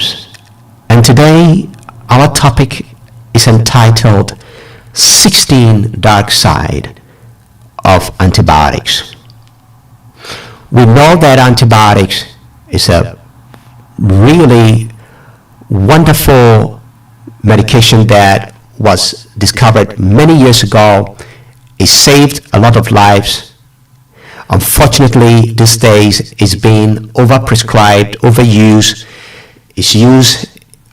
James, and today our topic is entitled 16 Dark Side of Antibiotics. We know that antibiotics is a really wonderful medication that was discovered many years ago. It saved a lot of lives. Unfortunately, these days it's being overprescribed, overused. It's used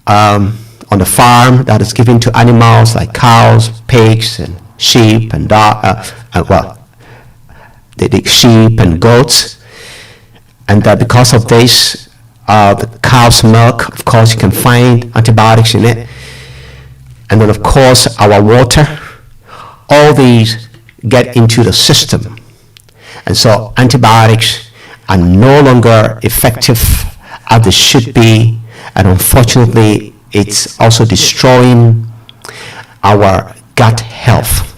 on the farm, that is given to animals like cows, pigs, and sheep, and the sheep and goats. And because of this, the cow's milk, of course, you can find antibiotics in it. And then, of course, our water. All these get into the system. And so antibiotics are no longer effective as they should be. And unfortunately, it's also destroying our gut health.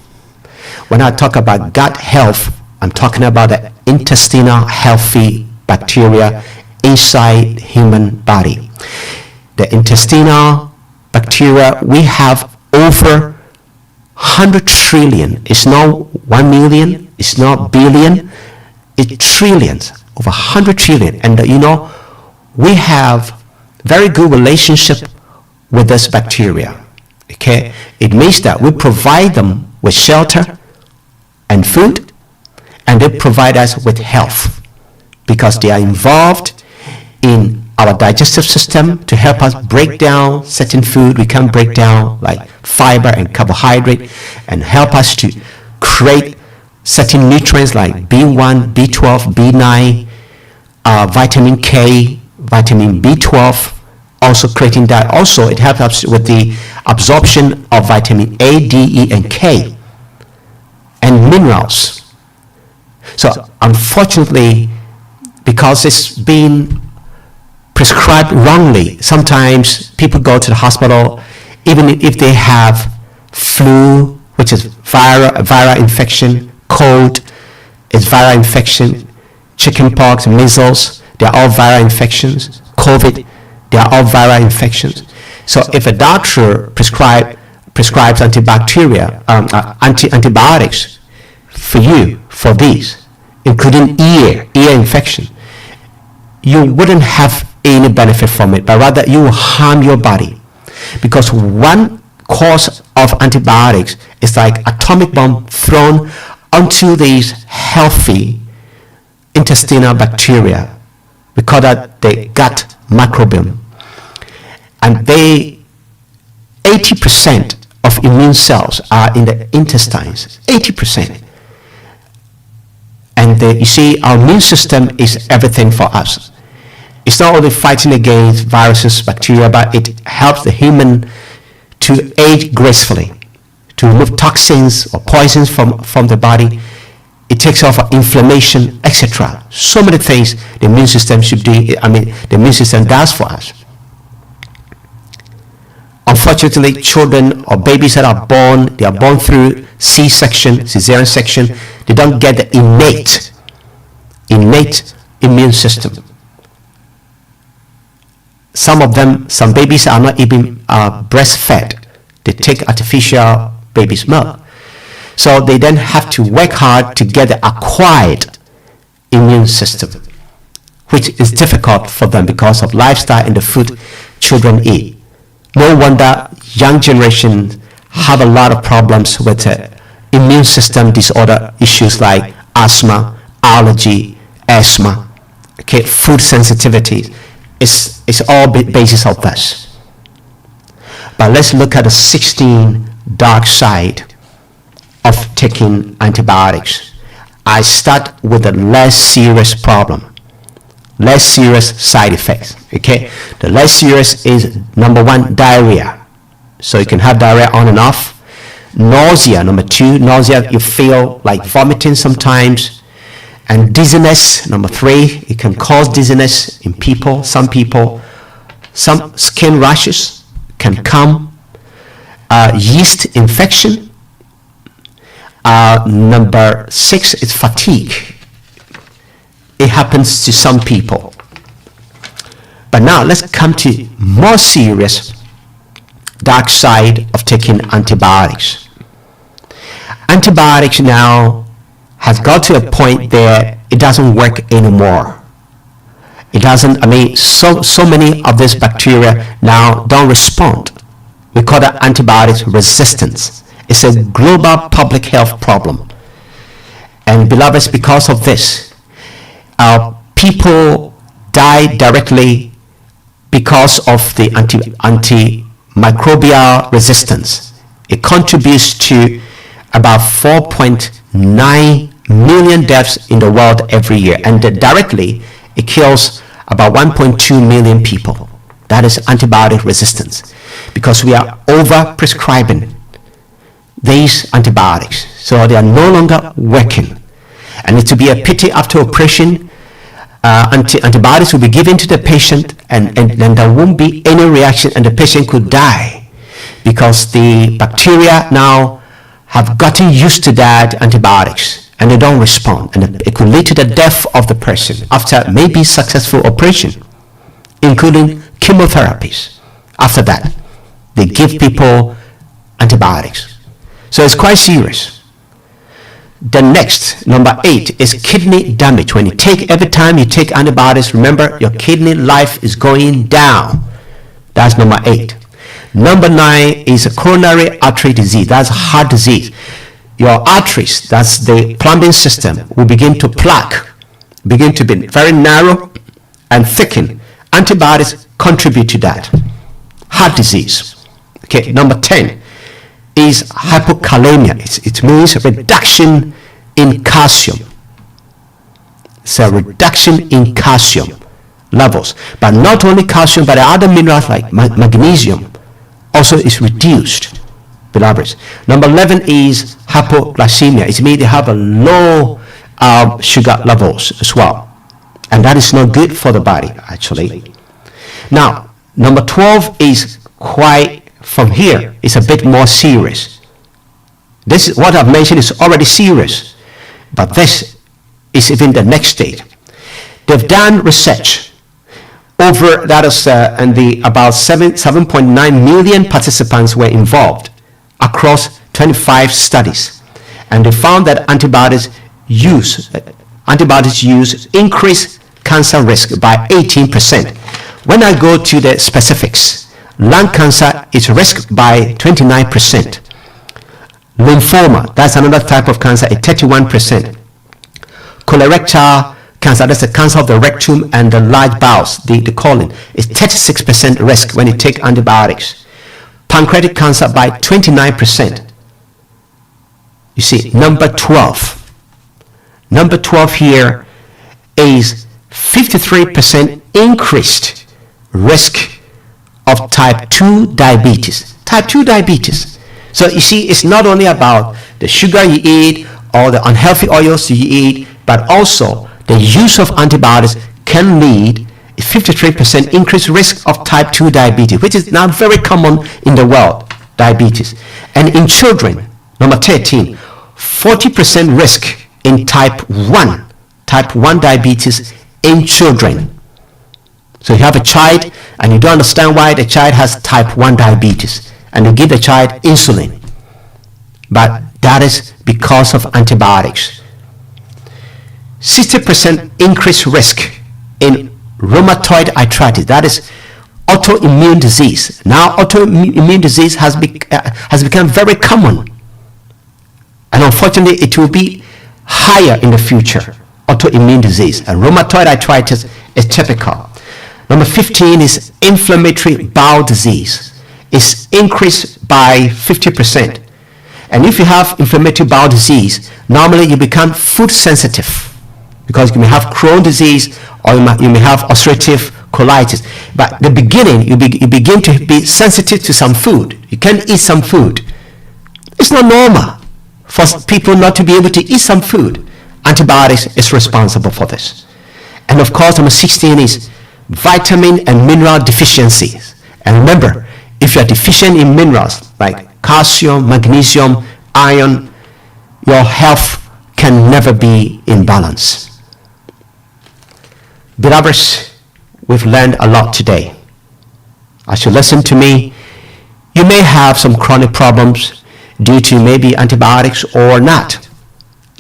When I talk about gut health, I'm talking about the intestinal healthy bacteria inside human body. The intestinal bacteria, we have over 100 trillion. It's not 1 million, it's not billion, it's trillions, over 100 trillion. And we have very good relationship with this bacteria. Okay, it means that we provide them with shelter and food, and they provide us with health because they are involved in our digestive system to help us break down certain food we can't break down, like fiber and carbohydrate, and help us to create certain nutrients like B1, B12, B9, vitamin K, vitamin B12, also creating that. Also, it helps us with the absorption of vitamin A, D, E, and K, and minerals. So unfortunately, because it's been prescribed wrongly, sometimes people go to the hospital, even if they have flu, which is viral infection, cold is viral infection, chickenpox, measles, they're all viral infections, COVID, they're all viral infections. So if a doctor prescribes antibiotics for you, for these, including ear infection, you wouldn't have any benefit from it, but rather you will harm your body. Because one cause of antibiotics is like atomic bomb thrown onto these healthy intestinal bacteria. We call that the gut microbiome. And 80% of immune cells are in the intestines, 80%. And you see, our immune system is everything for us. It's not only fighting against viruses, bacteria, but it helps the human to age gracefully, to remove toxins or poisons from the body. It takes off inflammation, etc. So many things the immune system the immune system does for us. Unfortunately, children or babies that are born, they are born through C-section, cesarean section. They don't get the innate immune system. Some babies are not even breastfed. They take artificial baby's milk. So they then have to work hard to get the acquired immune system, which is difficult for them because of lifestyle and the food children eat. No wonder young generations have a lot of problems with immune system disorder issues like asthma, allergy, asthma, okay, food sensitivity. It's all basis of this. But let's look at the 16 dark side of taking antibiotics. I start with the less serious problem, less serious side effects. Okay, the less serious is number one, diarrhea. So you can have diarrhea on and off. Nausea, number two, nausea, you feel like vomiting sometimes. And dizziness, number three, it can cause dizziness in people, some people. Some skin rashes can come. Yeast infection. Number six is fatigue. It happens to some people. But now let's come to more serious dark side of taking antibiotics. Antibiotics now has got to a point there it doesn't work anymore. It doesn't, so many of these bacteria now don't respond. We call that antibiotics resistance. It's a global public health problem. And beloveds, because of this, people die directly because of the antimicrobial resistance. It contributes to about 4.9 million deaths in the world every year, and directly it kills about 1.2 million people. That is antibiotic resistance, because we are over prescribing these antibiotics, so they are no longer working. And it will be a pity after operation, antibiotics will be given to the patient, and there won't be any reaction, and the patient could die because the bacteria now have gotten used to that antibiotics and they don't respond, and it could lead to the death of the person after maybe successful operation, including chemotherapies. After that, they give people antibiotics. So it's quite serious. The next, number 8, is kidney damage. When you take, every time you take antibiotics, remember your kidney life is going down. That's number 8. Number 9 is a coronary artery disease. That's heart disease. Your arteries, that's the plumbing system, will begin to plaque, begin to be very narrow and thicken. Antibiotics contribute to that. Heart disease. Okay, number 10 is hypokalemia. It means reduction in calcium. It's a reduction in calcium levels. But not only calcium, but other minerals like magnesium also is reduced. Beloveds. Number 11 is hypoglycemia. It means they have a low sugar levels as well. And that is not good for the body, actually. Now, number 12 is quite, from here, it's a bit more serious. This is what I've mentioned is already serious, but this is even the next stage. They've done research over, that is, and about 7.9 million participants were involved across 25 studies, and they found that antibiotics use increase cancer risk by 18%. When I go to the specifics, lung cancer is risked by 29%. Lymphoma, that's another type of cancer, at 31%. Colorectal cancer, that's the cancer of the rectum and the large bowels, the colon, is 36% risk when you take antibiotics. Pancreatic cancer by 29%. You see, number 12 here is 53% increased risk of type 2 diabetes. Type 2 diabetes. So you see, it's not only about the sugar you eat or the unhealthy oils you eat, but also the use of antibiotics can lead a 53% increased risk of type 2 diabetes, which is now very common in the world, diabetes. And in children, number 13, 40% risk in type 1 diabetes in children. So you have a child and you don't understand why the child has type 1 diabetes, and you give the child insulin, but that is because of antibiotics. 60% increased risk in rheumatoid arthritis, that is autoimmune disease. Now autoimmune disease has become very common, and unfortunately it will be higher in the future. Autoimmune disease and rheumatoid arthritis is typical. Number 15 is inflammatory bowel disease. It's increased by 50%. And if you have inflammatory bowel disease, normally you become food sensitive, because you may have Crohn's disease or you may have ulcerative colitis. But at the beginning, you begin to be sensitive to some food. You can't eat some food. It's not normal for people not to be able to eat some food. Antibiotics is responsible for this. And of course, number 16 is vitamin and mineral deficiencies. And remember, if you are deficient in minerals like calcium, magnesium, iron, your health can never be in balance. Beloveds, we've learned a lot today. As you listen to me, you may have some chronic problems due to maybe antibiotics or not.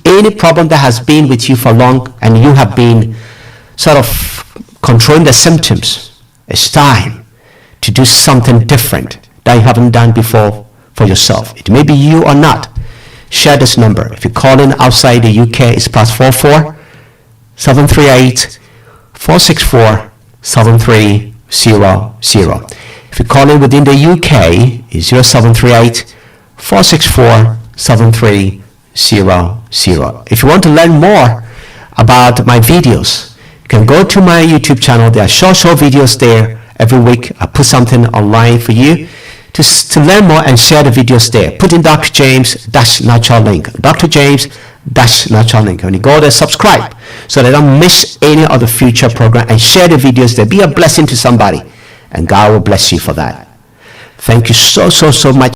Any problem that has been with you for long and you have been sort of controlling the symptoms, it's time to do something different that you haven't done before for yourself. It may be you or not. Share this number. If you're calling outside the UK, it's +44 738 464 7300. If you're calling within the UK, it's 0738 464 7300. If you want to learn more about my videos, you can go to my YouTube channel. There are short videos there. Every week I put something online for you to learn more and share the videos there. Put in Dr. James-Natural link. Dr. James-Natural link. When you go there, subscribe so that I don't miss any of the future program, and share the videos there. Be a blessing to somebody, and God will bless you for that. Thank you so much.